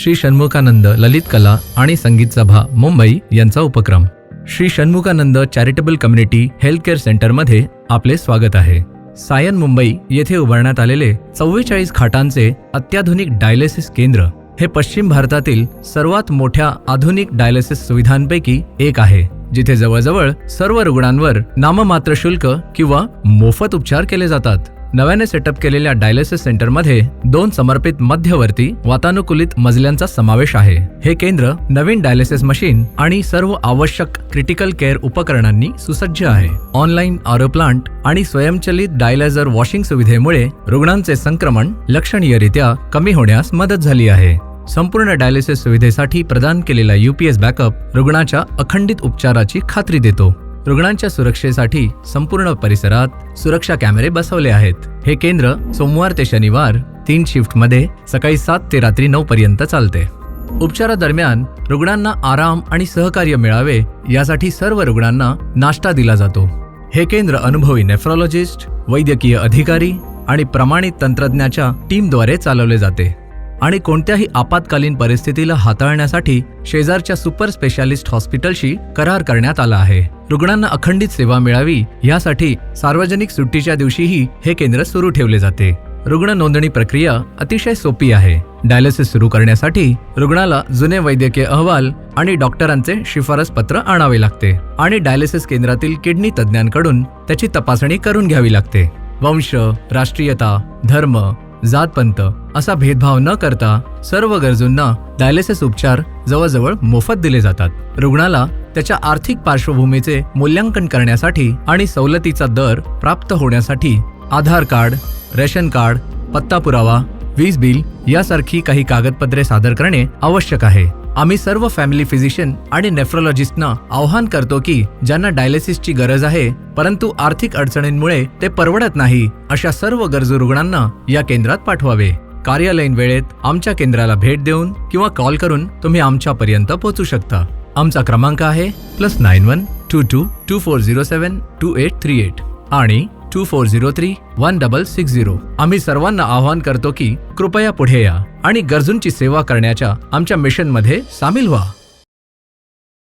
श्री षण्मुखानंद ललित कला आणि संगीत सभा मुंबई यांचा उपक्रम. Shri Shanmukhananda charitable community healthcare सेंटरमध्ये आपले स्वागत आहे. सायन मुंबई येथे उभारण्यात आलेले 44 खाटांचे अत्याधुनिक डायलिसिस केंद्र हे पश्चिम भारतातील सर्वात मोठ्या आधुनिक डायलिसिस सुविधांपैकी एक आहे, जिथे जवळजवळ सर्व रुग्णांवर नाममात्र शुल्क किंवा मोफत उपचार केले जातात. नव्याने सेटअप केलेल्या डायलिसिस सेंटरमध्ये 2 समर्पित मध्यवर्ती वातानुकूलित मजल्यांचा समावेश आहे. हे केंद्र नवीन डायलिसिस मशीन आणि सर्व आवश्यक क्रिटिकल केअर उपकरणांनी सुसज्ज आहे. ऑनलाईन आरो प्लांट आणि स्वयंचलित डायलायझर वॉशिंग सुविधेमुळे रुग्णांचे संक्रमण लक्षणीयरित्या कमी होण्यास मदत झाली आहे. संपूर्ण डायलिसिस सुविधेसाठी प्रदान केलेला UPS बॅकअप रुग्णाच्या अखंडित उपचाराची खात्री देतो. रुग्णांच्या सुरक्षेसाठी संपूर्ण परिसरात सुरक्षा कॅमेरे बसवले आहेत. हे केंद्र सोमवार ते शनिवार 3 शिफ्टमध्ये सकाळी 7 ते रात्री 9 पर्यंत चालते. उपचारादरम्यान रुग्णांना आराम आणि सहकार्य मिळावे यासाठी सर्व रुग्णांना नाश्ता दिला जातो. हे केंद्र अनुभवी नेफ्रोलॉजिस्ट, वैद्यकीय अधिकारी आणि प्रमाणित तंत्रज्ञाच्या टीमद्वारे चालवले जाते आणि कोणत्याही आपत्कालीन परिस्थितीला हाताळण्यासाठी शेजारच्या सुपर स्पेशालिस्ट हॉस्पिटलशी करार करण्यात आला आहे. रुग्णांना अखंडित सेवा मिळावी यासाठी सार्वजनिक सुट्टीच्या दिवशीही हे केंद्र सुरू ठेवले जाते. रुग्ण नोंदणी प्रक्रिया अतिशय सोपी आहे. डायलिसिस सुरू करण्यासाठी रुग्णाला जुने वैद्यकीय अहवाल आणि डॉक्टरांचे शिफारस पत्र आणावे लागते आणि डायलिसिस केंद्रातील किडनी तज्ज्ञांकडून त्याची तपासणी करून घ्यावी लागते. वंश, राष्ट्रीयता, धर्म, जातपंत असा भेदभाव न करता सर्व गरजूंना डायलिसिस उपचार जवळजवळ मोफत दिले जातात. रुग्णाला त्याच्या आर्थिक पार्श्वभूमीचे मूल्यांकन करण्यासाठी आणि सवलतीचा दर प्राप्त होण्यासाठी आधार कार्ड, रेशन कार्ड, पत्ता पुरावा, वीज बिल यासारखी काही कागदपत्रे सादर करणे आवश्यक आहे. आम्ही सर्व फॅमिली फिजिशियन आणि नेफ्रोलॉजिस्टना आवाहन करतो की ज्यांना डायलिसिसची गरज आहे परंतु आर्थिक अडचणींमुळे ते परवडत नाही, अशा सर्व गरजू रुग्णांना या केंद्रात पाठवावे. कार्यालयीन वेळेत आमच्या केंद्राला भेट देऊन किंवा कॉल करून तुम्ही आमच्यापर्यंत पोहोचू शकता. आमचा क्रमांक आहे +91 22 2407 2838 आणि 2403-1660. आम्ही सर्वांना आवाहन करतो की कृपया पुढे या आणि गरजूंची सेवा करण्याच्या आमच्या मिशनमध्ये सामील व्हा.